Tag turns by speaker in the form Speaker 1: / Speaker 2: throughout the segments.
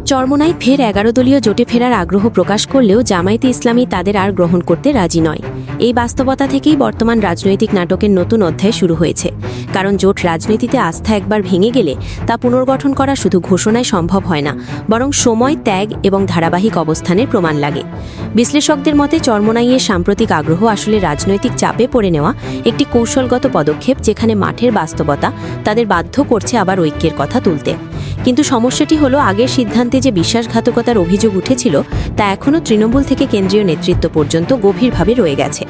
Speaker 1: চরমোনাই ফের ১১ দলীয় জোটে ফেরার আগ্রহ প্রকাশ করলেও জামায়াতে ইসলামী তাদের আর গ্রহণ করতে রাজি নয়। এই বাস্তবতা থেকেই বর্তমান রাজনৈতিক নাটকের নতুন অধ্যায় শুরু হয়েছে। কারণ জোট রাজনীতিতে আস্থা একবার ভেঙে গেলে তা পুনর্গঠন করা শুধু ঘোষণায় সম্ভব হয় না, বরং সময়, ত্যাগ এবং ধারাবাহিক অবস্থানের প্রমাণ লাগে। বিশ্লেষকদের মতে চরমোনাইয়ের সাম্প্রতিক আগ্রহ আসলে রাজনৈতিক চাপে পড়ে নেওয়া একটি কৌশলগত পদক্ষেপ, যেখানে মাঠের বাস্তবতা তাদের বাধ্য করছে আবার ঐক্যের কথা তুলতে। কিন্তু সমস্যাটি হলো, আগের সিদ্ধান্তে যে বিশ্বাসঘাতকতার অভিযোগ উঠেছিল তা এখনও তৃণমূল থেকে কেন্দ্রীয় নেতৃত্ব পর্যন্ত গভীরভাবে রয়ে গেছে।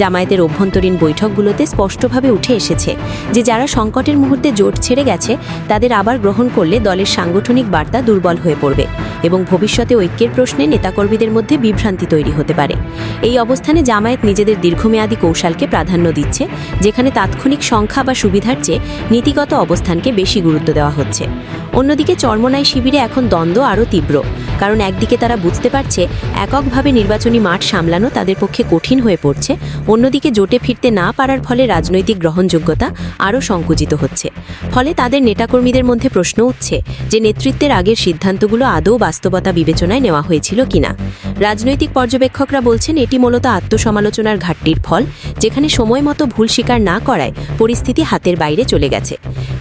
Speaker 1: জামায়াতের অভ্যন্তরীণ বৈঠকগুলোতে স্পষ্টভাবে উঠে এসেছে যে যারা সংকটের মুহূর্তে জোট ছেড়ে গেছে তাদের আবার গ্রহণ করলে দলের সাংগঠনিক বার্তা দুর্বল হয়ে পড়বে এবং ভবিষ্যতে ঐক্যের প্রশ্নে নেতাকর্মীদের মধ্যে বিভ্রান্তি তৈরি হতে পারে। এই অবস্থানে জামায়াত নিজেদের দীর্ঘমেয়াদী কৌশলকে প্রাধান্য দিচ্ছে, যেখানে তাৎক্ষণিক সংখ্যা বা সুবিধার চেয়ে নীতিগত অবস্থানকে বেশি গুরুত্ব দেওয়া হচ্ছে। অন্যদিকে চরমোনাই শিবিরে এখন দ্বন্দ্ব আরও তীব্র, কারণ একদিকে তারা বুঝতে পারছে এককভাবে নির্বাচনী মাঠ সামলানো তাদের পক্ষে কঠিন হয়ে পড়ছে, অন্যদিকে জোটে ফিরতে না পারার ফলে রাজনৈতিক গ্রহণযোগ্যতা আরও সংকুচিত হচ্ছে। ফলে তাদের নেতাকর্মীদের মধ্যে প্রশ্ন উঠছে যে নেতৃত্বের আগের সিদ্ধান্তগুলো আদৌ বাস্তবতা বিবেচনায় নেওয়া হয়েছিল কিনা। রাজনৈতিক পর্যবেক্ষকরা বলছেন এটি মূলত আত্মসমালোচনার ঘাটতির ফল, যেখানে সময় মতো ভুল স্বীকার না করায় পরিস্থিতি হাতের বাইরে চলে গেছে।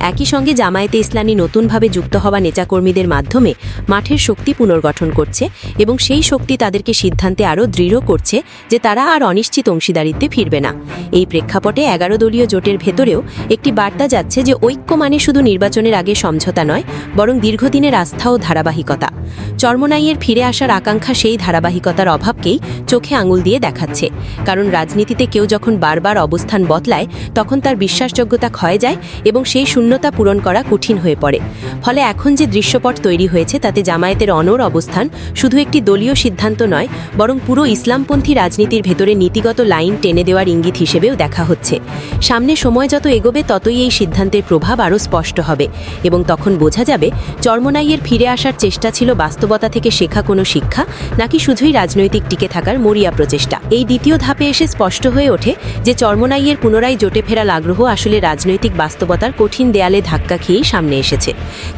Speaker 1: একই সঙ্গে জামায়াতে ইসলামী নতুনভাবে যুক্ত হওয়া নেতাকর্মীদের মাধ্যমে মাঠের শক্তি পুনর্গঠন করছে এবং সেই শক্তি তাদেরকে সিদ্ধান্তে আরও দৃঢ় করছে যে তারা আর অনিশ্চিত অংশীদারিত্বে ফিরবে না। এই প্রেক্ষাপটে ১১ দলীয় জোটের ভেতরেও একটি বার্তা যাচ্ছে যে ঐক্য মানে শুধু নির্বাচনের আগে সমঝোতা নয়, বরং দীর্ঘদিনের আস্থা ও ধারাবাহিকতা। চরমোনাইয়ের ফিরে আসার আকাঙ্ক্ষা সেই ধারাবাহিকতার অভাবকেই চোখে আঙুল দিয়ে দেখাচ্ছে, কারণ রাজনীতিতে কেউ যখন বারবার অবস্থান বদলায় তখন তার বিশ্বাসযোগ্যতা ক্ষয় যায় এবং সেই শূন্যতা পূরণ করা কঠিন হয়ে পড়ে। ফলে এখন যে দৃশ্যপট তৈরি হয়েছে তাতে জামায়াতের অনড় অবস্থান শুধু একটি দলীয় সিদ্ধান্ত নয়, বরং পুরো ইসলামপন্থী রাজনীতির ভেতরে নীতিগত লাইন টেনে দেওয়ার ইঙ্গিত হিসেবেও দেখা হচ্ছে। সামনে সময় যত এগোবে ততই এই সিদ্ধান্তের প্রভাব আরও স্পষ্ট হবে এবং তখন বোঝা যাবে চরমোনাইয়ের ফিরে আসার চেষ্টা ছিল বাস্তবতা থেকে শেখা কোনো শিক্ষা, নাকি শুধুই রাজনৈতিক টিকে থাকার মরিয়া প্রচেষ্টা। এই দ্বিতীয় ধাপে এসে স্পষ্ট হয়ে ওঠে যে চরমোনাইয়ের পুনরায় জোটে ফেরার আগ্রহ আসলে রাজনৈতিক বাস্তবতার কঠিন দেয়ালে ধাক্কা খেয়েই সামনে এসেছে।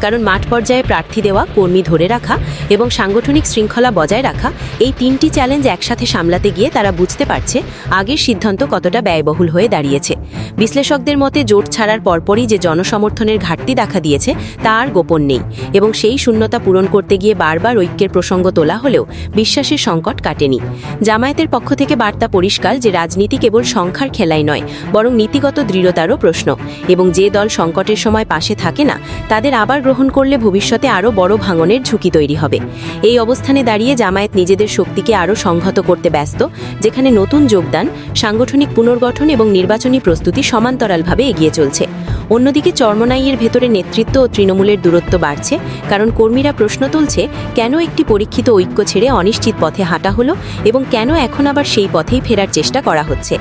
Speaker 1: কারণ মাঠ পর্যায়ে প্রার্থী দেওয়া, কর্মী ধরে রাখা এবং সাংগঠনিক শৃঙ্খলা বজায় রাখা, এই তিনটি চ্যালেঞ্জ একসাথে সামলাতে গিয়ে তারা বুঝতে পারছে আগের সিদ্ধান্ত কতটা ব্যয়বহুল হয়ে দাঁড়িয়েছে। বিশ্লেষকদের মতে জোট ছাড়ার পরপরই যে জনসমর্থনের ঘাটতি দেখা দিয়েছে তা আর গোপন নেই এবং সেই শূন্যতা পূরণ করতে গিয়ে বারবার ঐক্যের প্রসঙ্গ তোলা হলেও বিশ্বাসের সংকট কাটেনি। জামায়াতের পক্ষ থেকে বার্তা পরিষ্কার যে রাজনীতি কেবল সংখ্যার খেলাই নয়, বরং নীতিগত দৃঢ়তারও প্রশ্ন, এবং যে দল সংকটের সময় পাশে থাকে না তাদের আবার গ্রহণ করলে ভবিষ্যতে আরও বড় ভাঙনের ঝুঁকি তৈরি হবে। এই অবস্থানে দাঁড়িয়ে জামায়াত নিজেদের শক্তিকে আরও সংহত করতে ব্যস্ত, যেখানে নতুন যোগদান, সাংগঠনিক পুনর্গঠন এবং নির্বাচনী প্রস্তুতি সমান্তরালভাবে এগিয়ে চলছে। অন্যদিকে চরমোনাইয়ের ভেতরে নেতৃত্ব ও তৃণমূলের দূরত্ব বাড়ছে, কারণ কর্মীরা প্রশ্ন তুলছে কেন একটি পরীক্ষিত ঐক্য ছেড়ে অনিশ্চিত পথে হাঁটা হলো এবং কেন এখন আবার সেই পথেই ফেরার চেষ্টা করা হচ্ছে।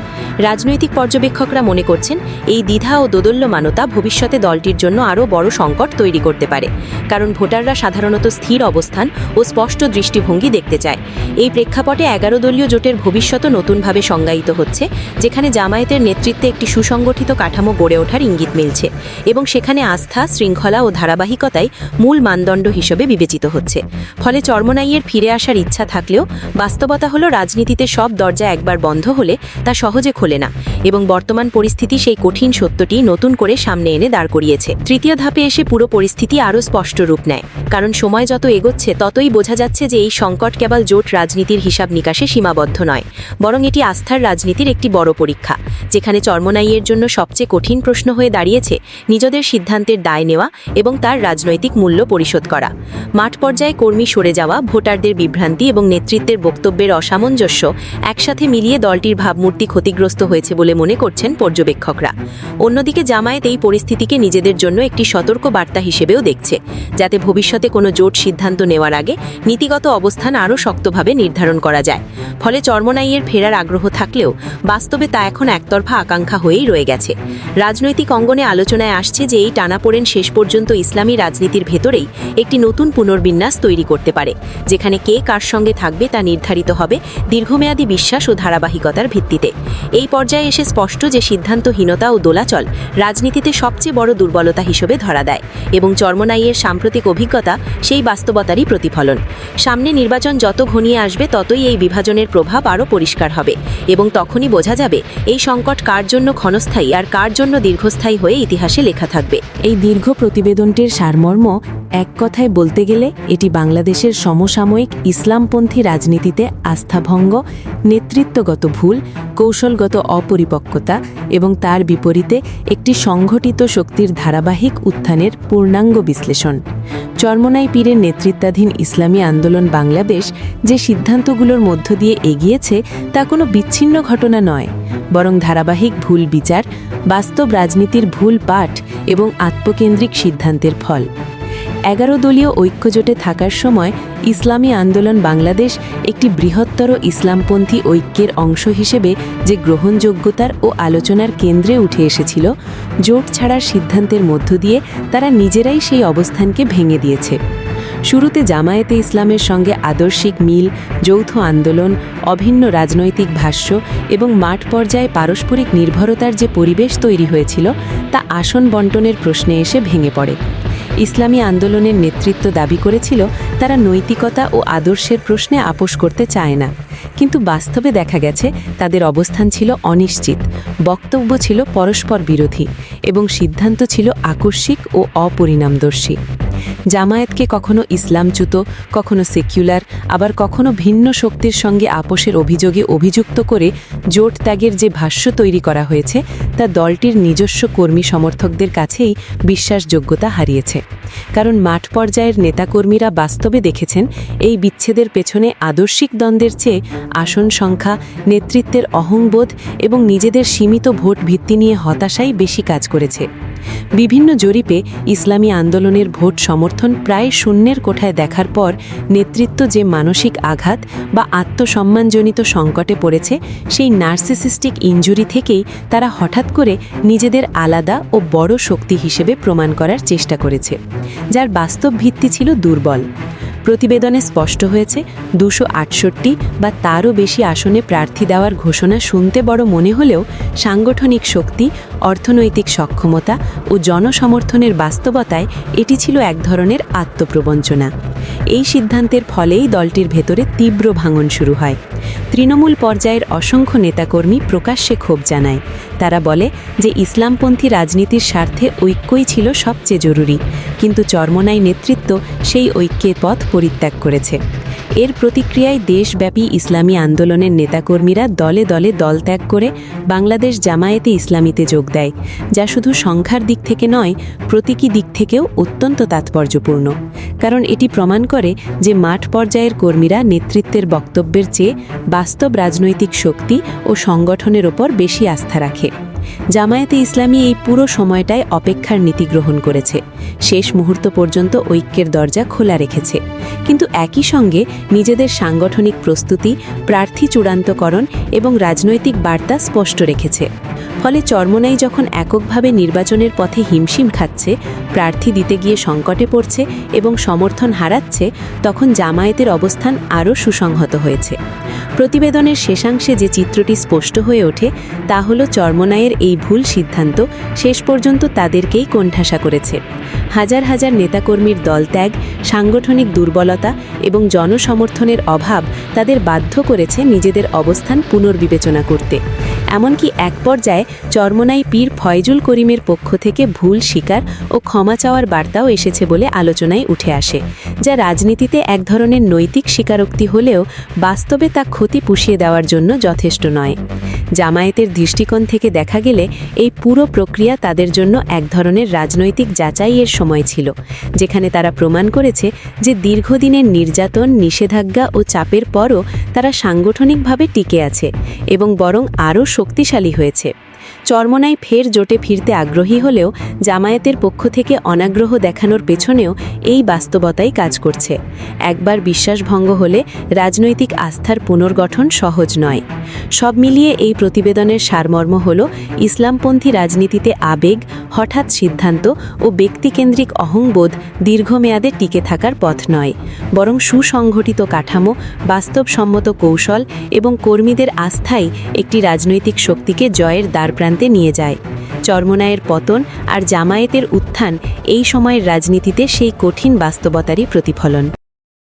Speaker 1: রাজনৈতিক পর্যবেক্ষকরা মনে করছেন এই দ্বিধা ও দোদুল্যমানতা ভবিষ্যতে দলটির জন্য আরও বড় সংকট তৈরি করতে পারে, কারণ ভোটাররা সাধারণত স্থির অবস্থান ও স্পষ্ট দৃষ্টিভঙ্গি দেখতে চায়। এই প্রেক্ষাপটে ১১ দলীয় জোটের ভবিষ্যৎ নতুনভাবে সংজ্ঞায়িত হচ্ছে, যেখানে জামায়াতের নেতৃত্বে একটি সুসংগঠিত কাঠামো গড়ে ওঠার ইঙ্গিত মিলছে এবং সেখানে আস্থা, শৃঙ্খলা ও ধারাবাহিকতাই মূল মানদণ্ড হিসেবে বিবেচিত হচ্ছে। ফলে চরমোনাইয়ের ফিরে আসার ইচ্ছা থাকলেও বাস্তবতা হলো রাজনীতিতে সব দরজা একবার বন্ধ হলে তা সহজে খোলে না এবং বর্তমান পরিস্থিতি সেই কঠিন সত্যটি নতুন করে সামনে এনে দাঁড় করিয়েছে। তৃতীয় ধাপে এসে পুরো পরিস্থিতি আরও স্পষ্ট রূপ নেয়, কারণ সময় যত এগোচ্ছে ততই বোঝা যাচ্ছে যে এই সংকট কেবল জোট রাজনীতির হিসাব নিকাশে সীমাবদ্ধ নয়, বরং এটি আস্থার রাজনীতির একটি বড় পরীক্ষা, যেখানে চরমোনাইয়ের জন্য সবচেয়ে কঠিন প্রশ্ন হয়ে দাঁড়িয়েছে নিজেদের সিদ্ধান্তের দায় নেওয়া এবং তার রাজনৈতিক মূল্য পরিশোধ করা। মাঠ পর্যায়ে কর্মী সরে যাওয়া, ভোটারদের বিভ্রান্তি এবং নেতৃত্বের বক্তব্যের অসামঞ্জস্য একসাথে মিলিয়ে দলটির ভাবমূর্তি ক্ষতিগ্রস্ত হয়েছে বলে মনে করছেন পর্যবেক্ষকরা। অন্যদিকে জামায়াত এই পরিস্থিতিকে নিজেদের জন্য একটি সতর্ক বার্তা হিসেবেও দেখছে, যাতে ভবিষ্যতে কোনো জোট সিদ্ধান্ত নেওয়ার আগে নীতিগত অবস্থান আরও শক্তভাবে নির্ধারণ করা যায়। ফলে চরমোনাইয়ের ফেরার আগ্রহ থাকলেও বাস্তবে তা এখন একতরফা আকাঙ্ক্ষা হয়েই রয়ে গেছে। রাজনৈতিক অঙ্গনে আলোচনায় আসছে যে এই টানাপোড়েন শেষ পর্যন্ত ইসলামী রাজনীতির ভেতরেই একটি নতুন পুনর্বিন্যাস তৈরি করতে পারে, যেখানে কে কার সঙ্গে থাকবে তা নির্ধারিত হবে দীর্ঘমেয়াদী বিশ্বাস ও ধারাবাহিকতার ভিত্তিতে। এই পর্যায়ে এসে স্পষ্ট যে সিদ্ধান্তহীনতা ও দোলাচল রাজনীতিতে সবচেয়ে বড় দুর্বলতা হিসেবে ধরা দেয়, এবং চরমোনাইয়ের সাম্প্রতিক অভিজ্ঞতা সেই বাস্তবতারই প্রতিফলন। সামনে নির্বাচন যত ঘনিয়ে আসবে ততই এই বিভাজনের প্রভাব আরও পরিষ্কার হবে, এবং তখনই বোঝা যাবে এই সংকট কার জন্য ক্ষণস্থায়ী আর কার জন্য দীর্ঘস্থায়ী হয়ে ইতিহাসে লেখা থাকবে।
Speaker 2: এই দীর্ঘ প্রতিবেদনটির সারমর্ম এক কথায় বলতে গেলে এটি বাংলাদেশের সমসাময়িক ইসলামপন্থী রাজনীতিতে আস্থাভঙ্গ, নেতৃত্বগত ভুল, কৌশলগত অপরিপক্কতা এবং তার বিপরীতে একটি সংগঠিত শক্তির ধারাবাহিক উত্থানের পূর্ণাঙ্গ বিশ্লেষণ। চরমোনাই পীরের নেতৃত্বাধীন ইসলামী আন্দোলন বাংলাদেশ যে সিদ্ধান্তগুলোর মধ্য দিয়ে এগিয়েছে তা কোনো বিচ্ছিন্ন ঘটনা নয়, বরং ধারাবাহিক ভুল বিচার, বাস্তব রাজনীতির ভুল পাঠ এবং আত্মকেন্দ্রিক সিদ্ধান্তের ফল। 11 দলীয় ঐক্যজোটে থাকার সময় ইসলামী আন্দোলন বাংলাদেশ একটি বৃহত্তর ইসলামপন্থী ঐক্যের অংশ হিসেবে যে গ্রহণযোগ্যতার ও আলোচনার কেন্দ্রে উঠে এসেছিল, জোট ছাড়ার সিদ্ধান্তের মধ্য দিয়ে তারা নিজেরাই সেই অবস্থানকে ভেঙে দিয়েছে। শুরুতে জামায়াতে ইসলামের সঙ্গে আদর্শিক মিল, যৌথ আন্দোলন, অভিন্ন রাজনৈতিক ভাষ্য এবং মাঠ পর্যায়ে পারস্পরিক নির্ভরতার যে পরিবেশ তৈরি হয়েছিল তা আসন বণ্টনের প্রশ্নে এসে ভেঙে পড়ে। ইসলামী আন্দোলনের নেতৃত্ব দাবি করেছিল তারা নৈতিকতা ও আদর্শের প্রশ্নে আপোষ করতে চায় না, কিন্তু বাস্তবে দেখা গেছে তাদের অবস্থান ছিল অনিশ্চিত, বক্তব্য ছিল পরস্পর বিরোধী এবং সিদ্ধান্ত ছিল আকস্মিক ও অপরিণামদর্শী। জামায়াতকে কখনো ইসলামচ্যুত, কখনো সেকুলার, আবার কখনো ভিন্ন শক্তির সঙ্গে আপোষের অভিযোগে অভিযুক্ত করে জোট ত্যাগের যে ভাষ্য তৈরি করা হয়েছে তা দলটির নিজস্ব কর্মী সমর্থকদের কাছেই বিশ্বাসযোগ্যতা হারিয়েছে। কারণ মাঠ পর্যায়ের নেতাকর্মীরা বাস্তবে দেখেছেন এই বিচ্ছেদের পেছনে আদর্শিক দ্বন্দ্বের চেয়ে আসন সংখ্যা, নেতৃত্বের অহংবোধ এবং নিজেদের সীমিত ভোট ভিত্তি নিয়ে হতাশাই বেশি কাজ করেছে। বিভিন্ন জরিপে ইসলামী আন্দোলনের ভোট সমর্থন প্রায় শূন্যের কোঠায় দেখার পর নেতৃত্ব যে মানসিক আঘাত বা আত্মসম্মানজনিত সংকটে পড়েছে, সেই নার্সিসিস্টিক ইনজুরি থেকেই তারা হঠাৎ করে নিজেদের আলাদা ও বড় শক্তি হিসেবে প্রমাণ করার চেষ্টা করেছে, যার বাস্তব ভিত্তি ছিল দুর্বল। প্রতিবেদনে স্পষ্ট হয়েছে 268 বা তারও বেশি আসনে প্রার্থী দেওয়ার ঘোষণা শুনতে বড় মনে হলেও সাংগঠনিক শক্তি, অর্থনৈতিক সক্ষমতা ও জনসমর্থনের বাস্তবতায় এটি ছিল এক ধরনের আত্মপ্রবঞ্চনা। এই সিদ্ধান্তের ফলেই দলটির ভেতরে তীব্র ভাঙন শুরু হয়। তৃণমূল পর্যায়ের অসংখ্য নেতাকর্মী প্রকাশ্যে ক্ষোভ জানায়। তারা বলে যে ইসলামপন্থী রাজনীতির স্বার্থে ঐক্যই ছিল সবচেয়ে জরুরি, কিন্তু চরমোনাই নেতৃত্ব সেই ঐক্যের পথ পরিত্যাগ করেছে। এর প্রতিক্রিয়ায় দেশব্যাপী ইসলামী আন্দোলনের নেতাকর্মীরা দলে দলে দল ত্যাগ করে বাংলাদেশ জামায়াতে ইসলামীতে যোগ দেয়, যা শুধু সংখ্যার দিক থেকে নয়, প্রতীকী দিক থেকেও অত্যন্ত তাৎপর্যপূর্ণ। কারণ এটি প্রমাণ করে যে মাঠ পর্যায়ের কর্মীরা নেতৃত্বের বক্তব্যের চেয়ে বাস্তব রাজনৈতিক শক্তি ও সংগঠনের ওপর বেশি আস্থা রাখে। জামায়াতে ইসলামী এই পুরো সময়টায় অপেক্ষার নীতি গ্রহণ করেছে, শেষ মুহূর্ত পর্যন্ত ঐক্যের দরজা খোলা রেখেছে, কিন্তু একই সঙ্গে নিজেদের সাংগঠনিক প্রস্তুতি, প্রার্থী চূড়ান্তকরণ এবং রাজনৈতিক বার্তা স্পষ্ট রেখেছে। ফলে চরমোনাই যখন এককভাবে নির্বাচনের পথে হিমশিম খাচ্ছে, প্রার্থী দিতে গিয়ে সংকটে পড়ছে এবং সমর্থন হারাচ্ছে, তখন জামায়াতের অবস্থান আরও সুসংহত হয়েছে। প্রতিবেদনের শেষাংশে যে চিত্রটি স্পষ্ট হয়ে ওঠে তা হল চরমোনাইয়ের এই ভুল সিদ্ধান্ত শেষ পর্যন্ত তাদেরকেই কোণঠাসা করেছে। হাজার হাজার নেতাকর্মীর দলত্যাগ, সাংগঠনিক দুর্বলতা এবং জনসমর্থনের অভাব তাদের বাধ্য করেছে নিজেদের অবস্থান পুনর্বিবেচনা করতে। এমনকি এক পর্যায়ে চরমোনাই পীর ফয়জুল করিমের পক্ষ থেকে ভুল স্বীকার ও ক্ষমা চাওয়ার বার্তাও এসেছে বলে আলোচনায় উঠে আসে, যা রাজনীতিতে এক ধরনের নৈতিক স্বীকারোক্তি হলেও বাস্তবে তা ক্ষতি পুষিয়ে দেওয়ার জন্য যথেষ্ট নয়। জামায়াতের দৃষ্টিকোণ থেকে দেখা গেলে এই পুরো প্রক্রিয়া তাদের জন্য এক ধরনের রাজনৈতিক যাচাইয়ের সময় ছিল, যেখানে তারা প্রমাণ করেছে যে দীর্ঘদিনের নির্যাতন, নিষেধাজ্ঞা ও চাপের পরও তারা সাংগঠনিকভাবে টিকে আছে এবং বরং আরও শক্তিশালী হয়েছে।
Speaker 1: চরমোনাই ফের জোটে ফিরতে আগ্রহী হলেও জামায়াতের পক্ষ থেকে অনাগ্রহ দেখানোর পেছনেও এই বাস্তবতাই কাজ করছে। একবার বিশ্বাসভঙ্গ হলে রাজনৈতিক আস্থার পুনর্গঠন সহজ নয়। সব মিলিয়ে এই প্রতিবেদনের সারমর্ম হল ইসলামপন্থী রাজনীতিতে আবেগ, হঠাৎ সিদ্ধান্ত ও ব্যক্তিকেন্দ্রিক অহংবোধ দীর্ঘমেয়াদে টিকে থাকার পথ নয়, বরং সুসংগঠিত কাঠামো, বাস্তবসম্মত কৌশল এবং কর্মীদের আস্থাই একটি রাজনৈতিক শক্তিকে জয়ের দ্বারপ্রান্তে নিয়ে যায়। চরমোনাইয়ের পতন আর জামায়াতের উত্থান এই সময়ের রাজনীতিতে সেই কঠিন বাস্তবতারই প্রতিফলন।